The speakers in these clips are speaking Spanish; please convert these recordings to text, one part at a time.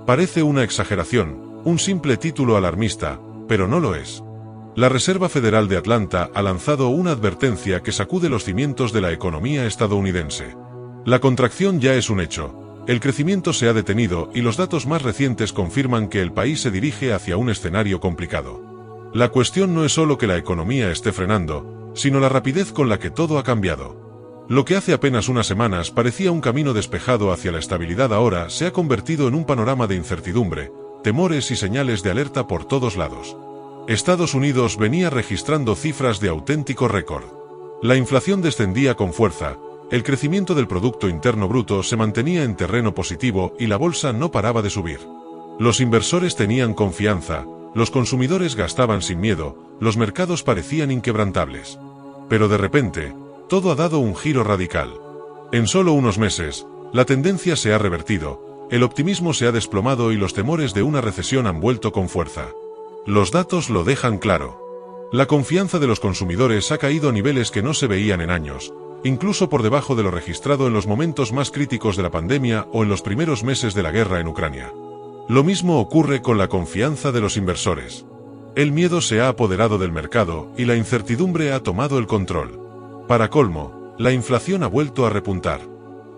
Parece una exageración, un simple título alarmista, pero no lo es. La Reserva Federal de Atlanta ha lanzado una advertencia que sacude los cimientos de la economía estadounidense. La contracción ya es un hecho, el crecimiento se ha detenido y los datos más recientes confirman que el país se dirige hacia un escenario complicado. La cuestión no es solo que la economía esté frenando, sino la rapidez con la que todo ha cambiado. Lo que hace apenas unas semanas parecía un camino despejado hacia la estabilidad ahora se ha convertido en un panorama de incertidumbre, temores y señales de alerta por todos lados. Estados Unidos venía registrando cifras de auténtico récord. La inflación descendía con fuerza, el crecimiento del Producto Interno Bruto se mantenía en terreno positivo y la bolsa no paraba de subir. Los inversores tenían confianza, los consumidores gastaban sin miedo, los mercados parecían inquebrantables. Pero de repente, todo ha dado un giro radical. En solo unos meses, la tendencia se ha revertido, el optimismo se ha desplomado y los temores de una recesión han vuelto con fuerza. Los datos lo dejan claro. La confianza de los consumidores ha caído a niveles que no se veían en años, incluso por debajo de lo registrado en los momentos más críticos de la pandemia o en los primeros meses de la guerra en Ucrania. Lo mismo ocurre con la confianza de los inversores. El miedo se ha apoderado del mercado y la incertidumbre ha tomado el control. Para colmo, la inflación ha vuelto a repuntar.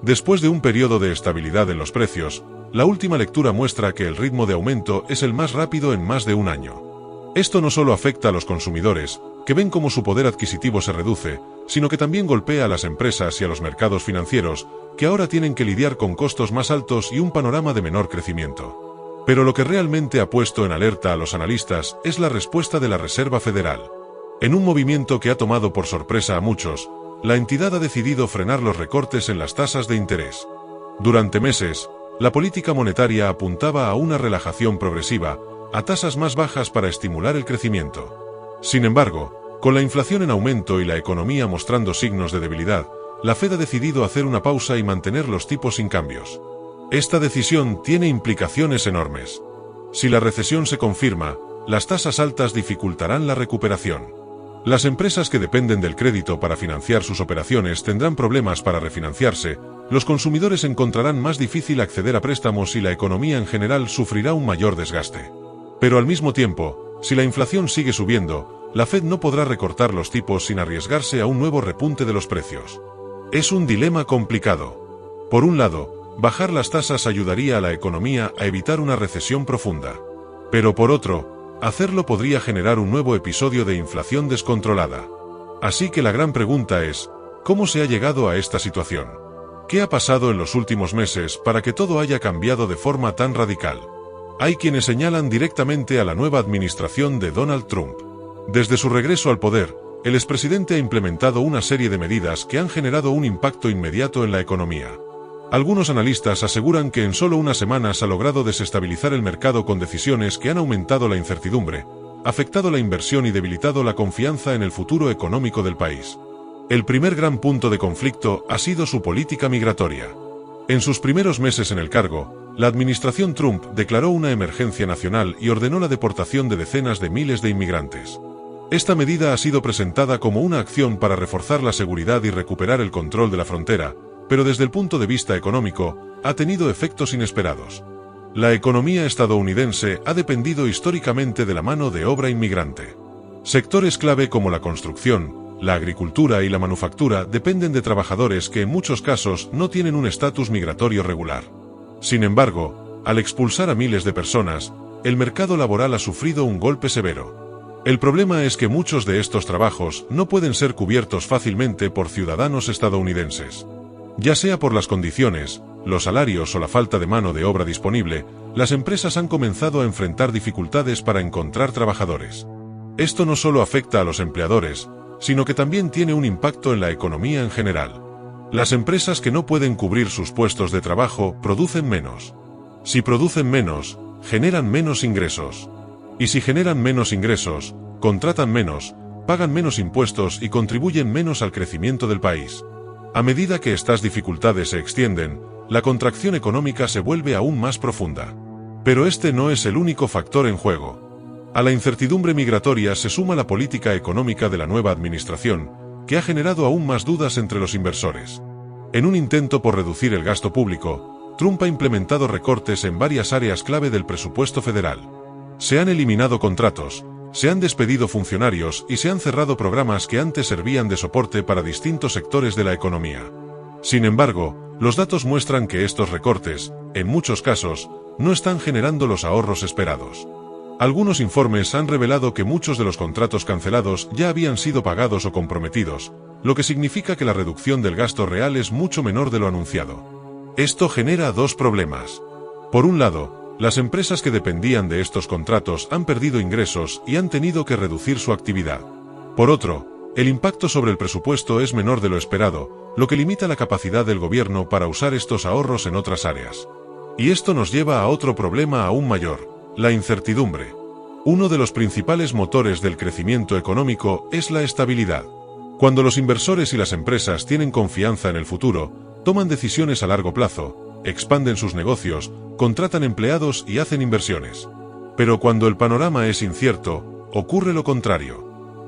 Después de un periodo de estabilidad en los precios, la última lectura muestra que el ritmo de aumento es el más rápido en más de un año. Esto no solo afecta a los consumidores, que ven cómo su poder adquisitivo se reduce, sino que también golpea a las empresas y a los mercados financieros, que ahora tienen que lidiar con costos más altos y un panorama de menor crecimiento. Pero lo que realmente ha puesto en alerta a los analistas es la respuesta de la Reserva Federal. En un movimiento que ha tomado por sorpresa a muchos, la entidad ha decidido frenar los recortes en las tasas de interés. Durante meses, la política monetaria apuntaba a una relajación progresiva, a tasas más bajas para estimular el crecimiento. Sin embargo, con la inflación en aumento y la economía mostrando signos de debilidad, la Fed ha decidido hacer una pausa y mantener los tipos sin cambios. Esta decisión tiene implicaciones enormes. Si la recesión se confirma, las tasas altas dificultarán la recuperación. Las empresas que dependen del crédito para financiar sus operaciones tendrán problemas para refinanciarse, los consumidores encontrarán más difícil acceder a préstamos y la economía en general sufrirá un mayor desgaste. Pero al mismo tiempo, si la inflación sigue subiendo, la Fed no podrá recortar los tipos sin arriesgarse a un nuevo repunte de los precios. Es un dilema complicado. Por un lado, bajar las tasas ayudaría a la economía a evitar una recesión profunda. Pero por otro, hacerlo podría generar un nuevo episodio de inflación descontrolada. Así que la gran pregunta es, ¿cómo se ha llegado a esta situación? ¿Qué ha pasado en los últimos meses para que todo haya cambiado de forma tan radical? Hay quienes señalan directamente a la nueva administración de Donald Trump. Desde su regreso al poder, el expresidente ha implementado una serie de medidas que han generado un impacto inmediato en la economía. Algunos analistas aseguran que en solo unas semanas ha logrado desestabilizar el mercado con decisiones que han aumentado la incertidumbre, afectado la inversión y debilitado la confianza en el futuro económico del país. El primer gran punto de conflicto ha sido su política migratoria. En sus primeros meses en el cargo, la administración Trump declaró una emergencia nacional y ordenó la deportación de decenas de miles de inmigrantes. Esta medida ha sido presentada como una acción para reforzar la seguridad y recuperar el control de la frontera, pero desde el punto de vista económico, ha tenido efectos inesperados. La economía estadounidense ha dependido históricamente de la mano de obra inmigrante. Sectores clave como la construcción, la agricultura y la manufactura dependen de trabajadores que en muchos casos no tienen un estatus migratorio regular. Sin embargo, al expulsar a miles de personas, el mercado laboral ha sufrido un golpe severo. El problema es que muchos de estos trabajos no pueden ser cubiertos fácilmente por ciudadanos estadounidenses. Ya sea por las condiciones, los salarios o la falta de mano de obra disponible, las empresas han comenzado a enfrentar dificultades para encontrar trabajadores. Esto no solo afecta a los empleadores, sino que también tiene un impacto en la economía en general. Las empresas que no pueden cubrir sus puestos de trabajo producen menos. Si producen menos, generan menos ingresos. Y si generan menos ingresos, contratan menos, pagan menos impuestos y contribuyen menos al crecimiento del país. A medida que estas dificultades se extienden, la contracción económica se vuelve aún más profunda. Pero este no es el único factor en juego. A la incertidumbre migratoria se suma la política económica de la nueva administración, que ha generado aún más dudas entre los inversores. En un intento por reducir el gasto público, Trump ha implementado recortes en varias áreas clave del presupuesto federal. Se han eliminado contratos, se han despedido funcionarios y se han cerrado programas que antes servían de soporte para distintos sectores de la economía. Sin embargo, los datos muestran que estos recortes, en muchos casos, no están generando los ahorros esperados. Algunos informes han revelado que muchos de los contratos cancelados ya habían sido pagados o comprometidos, lo que significa que la reducción del gasto real es mucho menor de lo anunciado. Esto genera dos problemas. Por un lado, las empresas que dependían de estos contratos han perdido ingresos y han tenido que reducir su actividad. Por otro, el impacto sobre el presupuesto es menor de lo esperado, lo que limita la capacidad del gobierno para usar estos ahorros en otras áreas. Y esto nos lleva a otro problema aún mayor: la incertidumbre. Uno de los principales motores del crecimiento económico es la estabilidad. Cuando los inversores y las empresas tienen confianza en el futuro, toman decisiones a largo plazo, expanden sus negocios, contratan empleados y hacen inversiones. Pero cuando el panorama es incierto, ocurre lo contrario.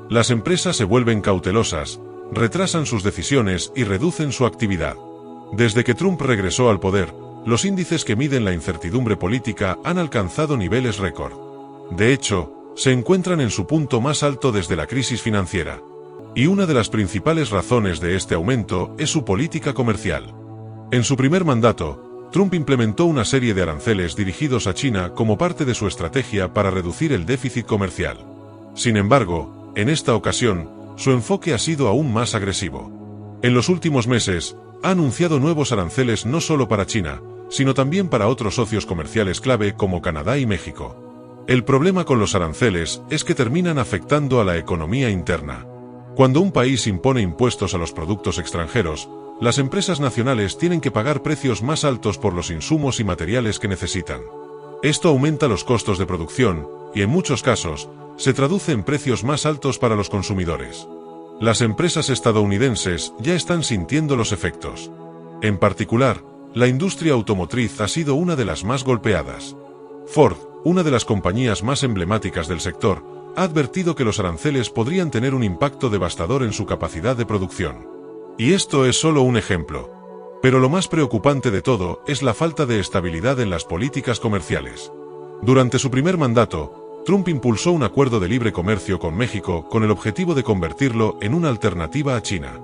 Las empresas se vuelven cautelosas, retrasan sus decisiones y reducen su actividad. Desde que Trump regresó al poder, los índices que miden la incertidumbre política han alcanzado niveles récord. De hecho, se encuentran en su punto más alto desde la crisis financiera. Y una de las principales razones de este aumento es su política comercial. En su primer mandato, Trump implementó una serie de aranceles dirigidos a China como parte de su estrategia para reducir el déficit comercial. Sin embargo, en esta ocasión, su enfoque ha sido aún más agresivo. En los últimos meses, ha anunciado nuevos aranceles no solo para China, sino también para otros socios comerciales clave como Canadá y México. El problema con los aranceles es que terminan afectando a la economía interna. Cuando un país impone impuestos a los productos extranjeros, las empresas nacionales tienen que pagar precios más altos por los insumos y materiales que necesitan. Esto aumenta los costos de producción y, en muchos casos, se traduce en precios más altos para los consumidores. Las empresas estadounidenses ya están sintiendo los efectos. En particular, la industria automotriz ha sido una de las más golpeadas. Ford, una de las compañías más emblemáticas del sector, ha advertido que los aranceles podrían tener un impacto devastador en su capacidad de producción. Y esto es solo un ejemplo. Pero lo más preocupante de todo es la falta de estabilidad en las políticas comerciales. Durante su primer mandato, Trump impulsó un acuerdo de libre comercio con México con el objetivo de convertirlo en una alternativa a China.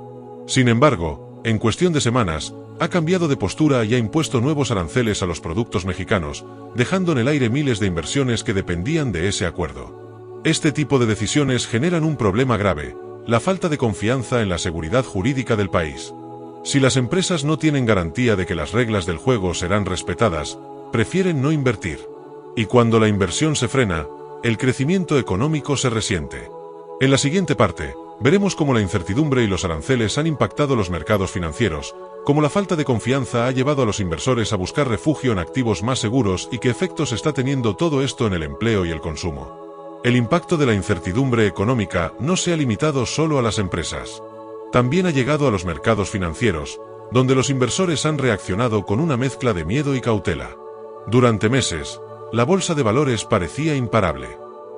Sin embargo, en cuestión de semanas, ha cambiado de postura y ha impuesto nuevos aranceles a los productos mexicanos, dejando en el aire miles de inversiones que dependían de ese acuerdo. Este tipo de decisiones generan un problema grave: la falta de confianza en la seguridad jurídica del país. Si las empresas no tienen garantía de que las reglas del juego serán respetadas, prefieren no invertir. Y cuando la inversión se frena, el crecimiento económico se resiente. En la siguiente parte, veremos cómo la incertidumbre y los aranceles han impactado los mercados financieros, cómo la falta de confianza ha llevado a los inversores a buscar refugio en activos más seguros y qué efectos está teniendo todo esto en el empleo y el consumo. El impacto de la incertidumbre económica no se ha limitado solo a las empresas. También ha llegado a los mercados financieros, donde los inversores han reaccionado con una mezcla de miedo y cautela. Durante meses, la bolsa de valores parecía imparable.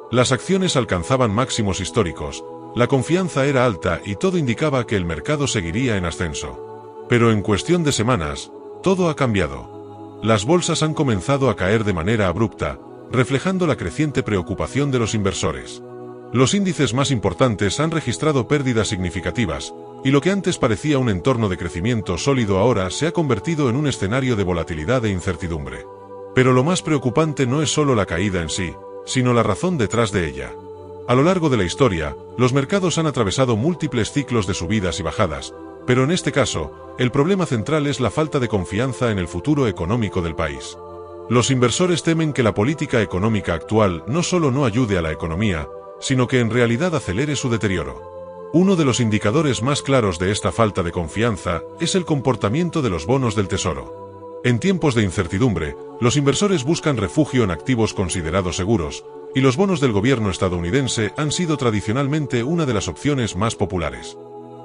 Las acciones alcanzaban máximos históricos, la confianza era alta y todo indicaba que el mercado seguiría en ascenso. Pero en cuestión de semanas, todo ha cambiado. Las bolsas han comenzado a caer de manera abrupta, reflejando la creciente preocupación de los inversores. Los índices más importantes han registrado pérdidas significativas, y lo que antes parecía un entorno de crecimiento sólido ahora se ha convertido en un escenario de volatilidad e incertidumbre. Pero lo más preocupante no es solo la caída en sí, sino la razón detrás de ella. A lo largo de la historia, los mercados han atravesado múltiples ciclos de subidas y bajadas, pero en este caso, el problema central es la falta de confianza en el futuro económico del país. Los inversores temen que la política económica actual no solo no ayude a la economía, sino que en realidad acelere su deterioro. Uno de los indicadores más claros de esta falta de confianza es el comportamiento de los bonos del Tesoro. En tiempos de incertidumbre, los inversores buscan refugio en activos considerados seguros, y los bonos del gobierno estadounidense han sido tradicionalmente una de las opciones más populares.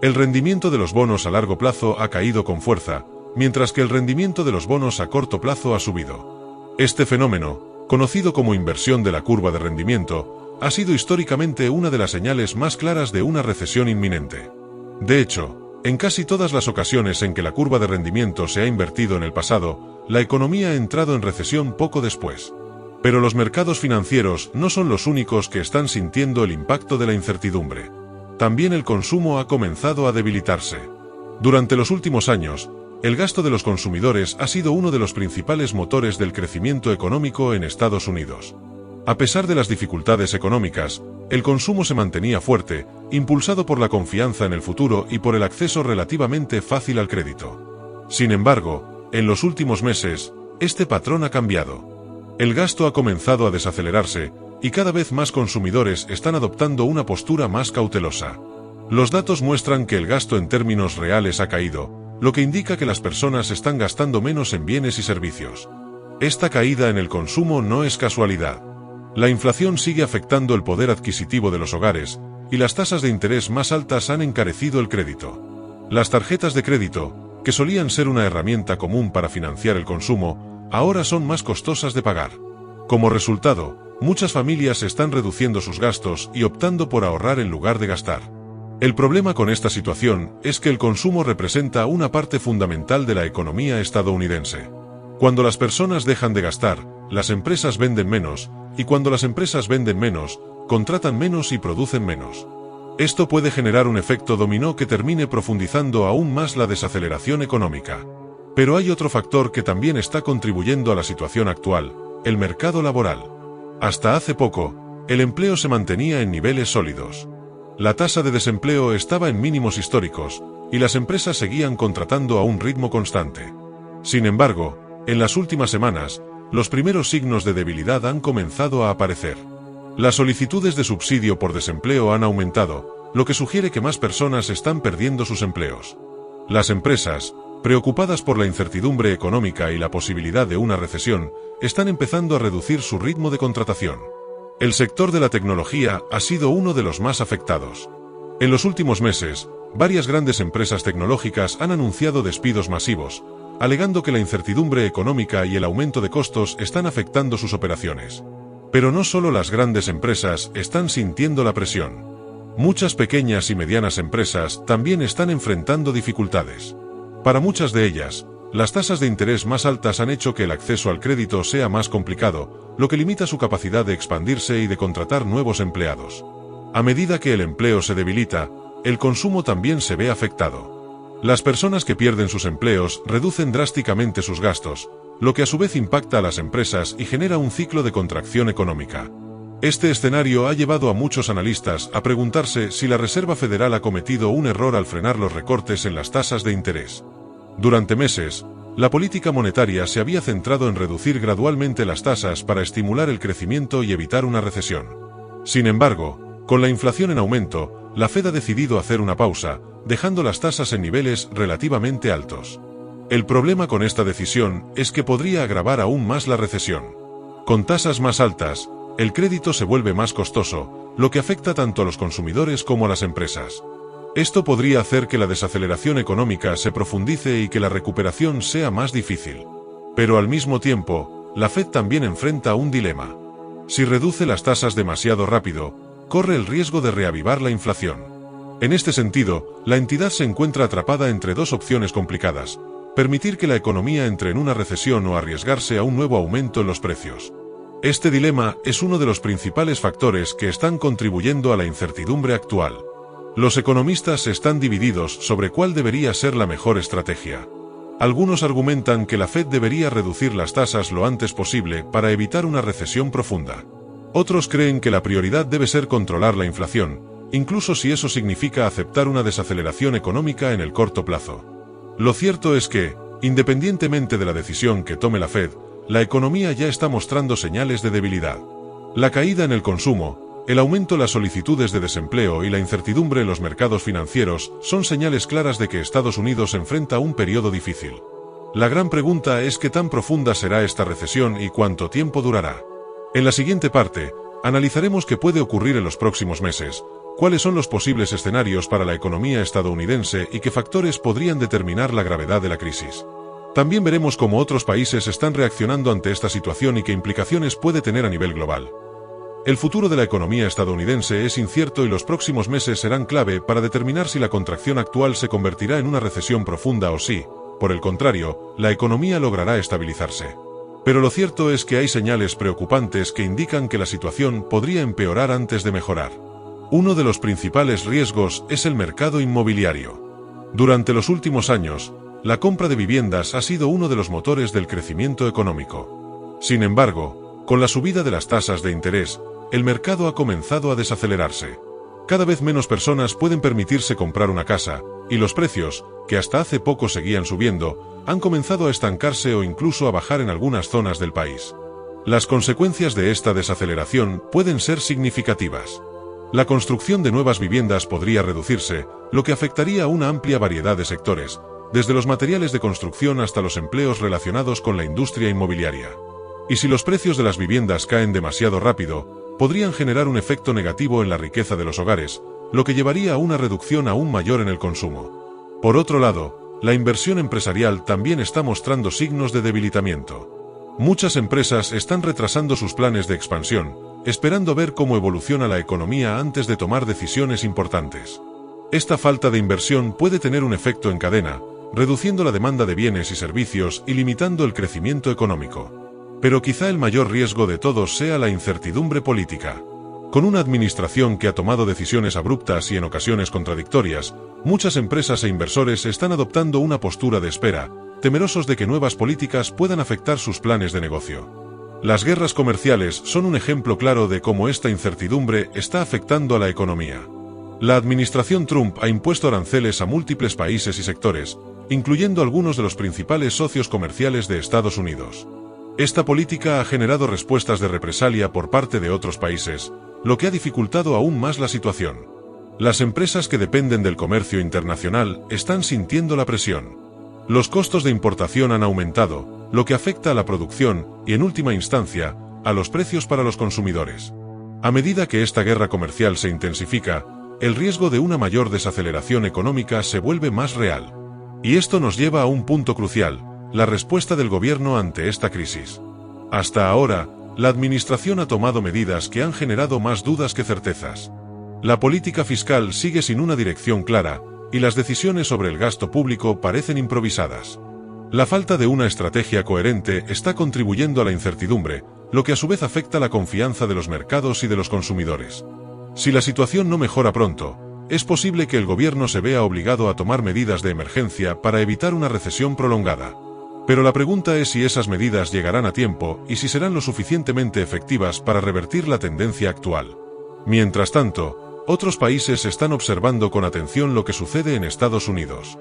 El rendimiento de los bonos a largo plazo ha caído con fuerza, mientras que el rendimiento de los bonos a corto plazo ha subido. Este fenómeno, conocido como inversión de la curva de rendimiento, ha sido históricamente una de las señales más claras de una recesión inminente. De hecho, en casi todas las ocasiones en que la curva de rendimiento se ha invertido en el pasado, la economía ha entrado en recesión poco después. Pero los mercados financieros no son los únicos que están sintiendo el impacto de la incertidumbre. También el consumo ha comenzado a debilitarse. Durante los últimos años, el gasto de los consumidores ha sido uno de los principales motores del crecimiento económico en Estados Unidos. A pesar de las dificultades económicas, el consumo se mantenía fuerte, impulsado por la confianza en el futuro y por el acceso relativamente fácil al crédito. Sin embargo, en los últimos meses, este patrón ha cambiado. El gasto ha comenzado a desacelerarse, y cada vez más consumidores están adoptando una postura más cautelosa. Los datos muestran que el gasto en términos reales ha caído, lo que indica que las personas están gastando menos en bienes y servicios. Esta caída en el consumo no es casualidad. La inflación sigue afectando el poder adquisitivo de los hogares, y las tasas de interés más altas han encarecido el crédito. Las tarjetas de crédito, que solían ser una herramienta común para financiar el consumo, ahora son más costosas de pagar. Como resultado, muchas familias están reduciendo sus gastos y optando por ahorrar en lugar de gastar. El problema con esta situación es que el consumo representa una parte fundamental de la economía estadounidense. Cuando las personas dejan de gastar, las empresas venden menos, y cuando las empresas venden menos, contratan menos y producen menos. Esto puede generar un efecto dominó que termine profundizando aún más la desaceleración económica. Pero hay otro factor que también está contribuyendo a la situación actual: el mercado laboral. Hasta hace poco, el empleo se mantenía en niveles sólidos. La tasa de desempleo estaba en mínimos históricos, y las empresas seguían contratando a un ritmo constante. Sin embargo, en las últimas semanas, los primeros signos de debilidad han comenzado a aparecer. Las solicitudes de subsidio por desempleo han aumentado, lo que sugiere que más personas están perdiendo sus empleos. Las empresas, preocupadas por la incertidumbre económica y la posibilidad de una recesión, están empezando a reducir su ritmo de contratación. El sector de la tecnología ha sido uno de los más afectados. En los últimos meses, varias grandes empresas tecnológicas han anunciado despidos masivos, alegando que la incertidumbre económica y el aumento de costos están afectando sus operaciones. Pero no solo las grandes empresas están sintiendo la presión. Muchas pequeñas y medianas empresas también están enfrentando dificultades. Para muchas de ellas, las tasas de interés más altas han hecho que el acceso al crédito sea más complicado, lo que limita su capacidad de expandirse y de contratar nuevos empleados. A medida que el empleo se debilita, el consumo también se ve afectado. Las personas que pierden sus empleos reducen drásticamente sus gastos, lo que a su vez impacta a las empresas y genera un ciclo de contracción económica. Este escenario ha llevado a muchos analistas a preguntarse si la Reserva Federal ha cometido un error al frenar los recortes en las tasas de interés. Durante meses, la política monetaria se había centrado en reducir gradualmente las tasas para estimular el crecimiento y evitar una recesión. Sin embargo, con la inflación en aumento, la Fed ha decidido hacer una pausa, dejando las tasas en niveles relativamente altos. El problema con esta decisión es que podría agravar aún más la recesión. Con tasas más altas, el crédito se vuelve más costoso, lo que afecta tanto a los consumidores como a las empresas. Esto podría hacer que la desaceleración económica se profundice y que la recuperación sea más difícil. Pero al mismo tiempo, la Fed también enfrenta un dilema. Si reduce las tasas demasiado rápido, corre el riesgo de reavivar la inflación. En este sentido, la entidad se encuentra atrapada entre dos opciones complicadas: permitir que la economía entre en una recesión o arriesgarse a un nuevo aumento en los precios. Este dilema es uno de los principales factores que están contribuyendo a la incertidumbre actual. Los economistas están divididos sobre cuál debería ser la mejor estrategia. Algunos argumentan que la Fed debería reducir las tasas lo antes posible para evitar una recesión profunda. Otros creen que la prioridad debe ser controlar la inflación, incluso si eso significa aceptar una desaceleración económica en el corto plazo. Lo cierto es que, independientemente de la decisión que tome la Fed, la economía ya está mostrando señales de debilidad. La caída en el consumo, el aumento en las solicitudes de desempleo y la incertidumbre en los mercados financieros son señales claras de que Estados Unidos enfrenta un periodo difícil. La gran pregunta es qué tan profunda será esta recesión y cuánto tiempo durará. En la siguiente parte, analizaremos qué puede ocurrir en los próximos meses, cuáles son los posibles escenarios para la economía estadounidense y qué factores podrían determinar la gravedad de la crisis. También veremos cómo otros países están reaccionando ante esta situación y qué implicaciones puede tener a nivel global. El futuro de la economía estadounidense es incierto y los próximos meses serán clave para determinar si la contracción actual se convertirá en una recesión profunda o si, Por el contrario, la economía logrará estabilizarse. Pero lo cierto es que hay señales preocupantes que indican que la situación podría empeorar antes de mejorar. Uno de los principales riesgos es el mercado inmobiliario. Durante los últimos años, la compra de viviendas ha sido uno de los motores del crecimiento económico. Sin embargo, con la subida de las tasas de interés, el mercado ha comenzado a desacelerarse. Cada vez menos personas pueden permitirse comprar una casa, y los precios, que hasta hace poco seguían subiendo, han comenzado a estancarse o incluso a bajar en algunas zonas del país. Las consecuencias de esta desaceleración pueden ser significativas. La construcción de nuevas viviendas podría reducirse, lo que afectaría a una amplia variedad de sectores, desde los materiales de construcción hasta los empleos relacionados con la industria inmobiliaria. Y si los precios de las viviendas caen demasiado rápido, podrían generar un efecto negativo en la riqueza de los hogares, lo que llevaría a una reducción aún mayor en el consumo. Por otro lado, la inversión empresarial también está mostrando signos de debilitamiento. Muchas empresas están retrasando sus planes de expansión, esperando ver cómo evoluciona la economía antes de tomar decisiones importantes. Esta falta de inversión puede tener un efecto en cadena, reduciendo la demanda de bienes y servicios y limitando el crecimiento económico. Pero quizá el mayor riesgo de todos sea la incertidumbre política. Con una administración que ha tomado decisiones abruptas y en ocasiones contradictorias, muchas empresas e inversores están adoptando una postura de espera, temerosos de que nuevas políticas puedan afectar sus planes de negocio. Las guerras comerciales son un ejemplo claro de cómo esta incertidumbre está afectando a la economía. La administración Trump ha impuesto aranceles a múltiples países y sectores, incluyendo algunos de los principales socios comerciales de Estados Unidos. Esta política ha generado respuestas de represalia por parte de otros países, lo que ha dificultado aún más la situación. Las empresas que dependen del comercio internacional están sintiendo la presión. Los costos de importación han aumentado, lo que afecta a la producción y, en última instancia, a los precios para los consumidores. A medida que esta guerra comercial se intensifica, el riesgo de una mayor desaceleración económica se vuelve más real. Y esto nos lleva a un punto crucial: la respuesta del gobierno ante esta crisis. Hasta ahora, la administración ha tomado medidas que han generado más dudas que certezas. La política fiscal sigue sin una dirección clara, y las decisiones sobre el gasto público parecen improvisadas. La falta de una estrategia coherente está contribuyendo a la incertidumbre, lo que a su vez afecta la confianza de los mercados y de los consumidores. Si la situación no mejora pronto, es posible que el gobierno se vea obligado a tomar medidas de emergencia para evitar una recesión prolongada. Pero la pregunta es si esas medidas llegarán a tiempo y si serán lo suficientemente efectivas para revertir la tendencia actual. Mientras tanto, otros países están observando con atención lo que sucede en Estados Unidos.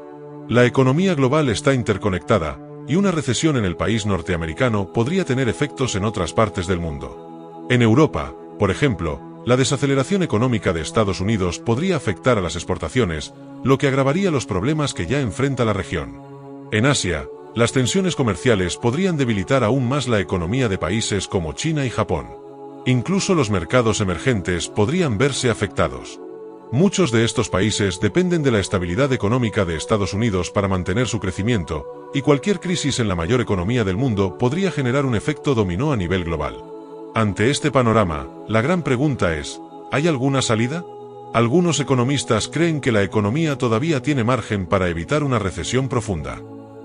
La economía global está interconectada, y una recesión en el país norteamericano podría tener efectos en otras partes del mundo. En Europa, por ejemplo, la desaceleración económica de Estados Unidos podría afectar a las exportaciones, lo que agravaría los problemas que ya enfrenta la región. En Asia, las tensiones comerciales podrían debilitar aún más la economía de países como China y Japón. Incluso los mercados emergentes podrían verse afectados. Muchos de estos países dependen de la estabilidad económica de Estados Unidos para mantener su crecimiento, y cualquier crisis en la mayor economía del mundo podría generar un efecto dominó a nivel global. Ante este panorama, la gran pregunta es: ¿hay alguna salida? Algunos economistas creen que la economía todavía tiene margen para evitar una recesión profunda.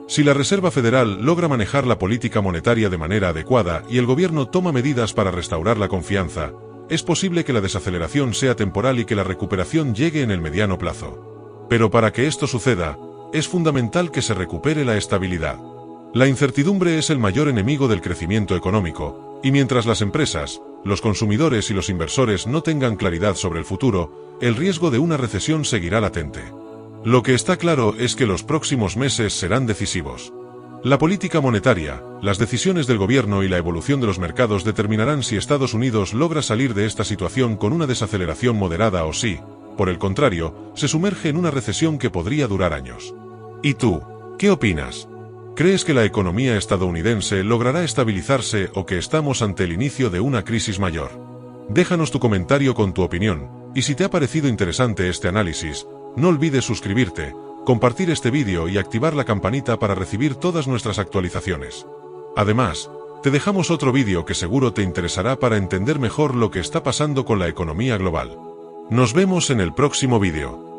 Si la Reserva Federal logra manejar la política monetaria de manera adecuada y el gobierno toma medidas para restaurar la confianza, es posible que la desaceleración sea temporal y que la recuperación llegue en el mediano plazo. Pero para que esto suceda, es fundamental que se recupere la estabilidad. La incertidumbre es el mayor enemigo del crecimiento económico, y mientras las empresas, los consumidores y los inversores no tengan claridad sobre el futuro, el riesgo de una recesión seguirá latente. Lo que está claro es que los próximos meses serán decisivos. La política monetaria, las decisiones del gobierno y la evolución de los mercados determinarán si Estados Unidos logra salir de esta situación con una desaceleración moderada o si, por el contrario, se sumerge en una recesión que podría durar años. ¿Y tú, qué opinas? ¿Crees que la economía estadounidense logrará estabilizarse o que estamos ante el inicio de una crisis mayor? Déjanos tu comentario con tu opinión, y si te ha parecido interesante este análisis, no olvides suscribirte, compartir este vídeo y activar la campanita para recibir todas nuestras actualizaciones. Además, te dejamos otro vídeo que seguro te interesará para entender mejor lo que está pasando con la economía global. Nos vemos en el próximo vídeo.